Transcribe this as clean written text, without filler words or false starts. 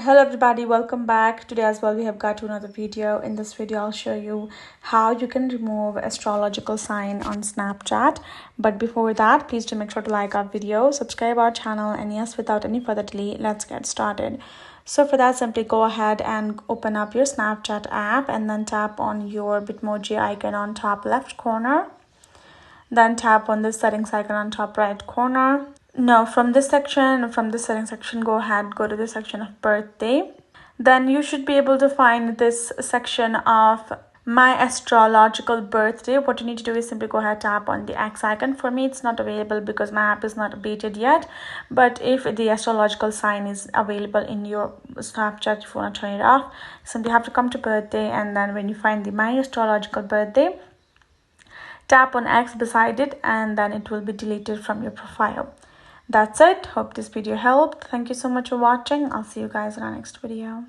Hello everybody, welcome back. Today as well we have got to another video. In this video I'll show you how you can remove astrological sign on Snapchat. But before that, please do make sure to like our video, subscribe our channel, and yes, without any further delay, let's get started. So for that, simply go ahead and open up your Snapchat app and then tap on your Bitmoji icon on top left corner. Then tap on the settings icon on top right corner. Now from this settings section, go to the section of birthday. Then you should be able to find this section of my astrological birthday. What you need to do is simply go ahead, tap on the X icon. For me, it's not available because my app is not updated yet. But if the astrological sign is available in your Snapchat, if you want to turn it off, simply have to come to birthday, and then when you find the my astrological birthday, tap on X beside it, and then it will be deleted from your profile. That's it. Hope this video helped. Thank you so much for watching. I'll see you guys in our next video.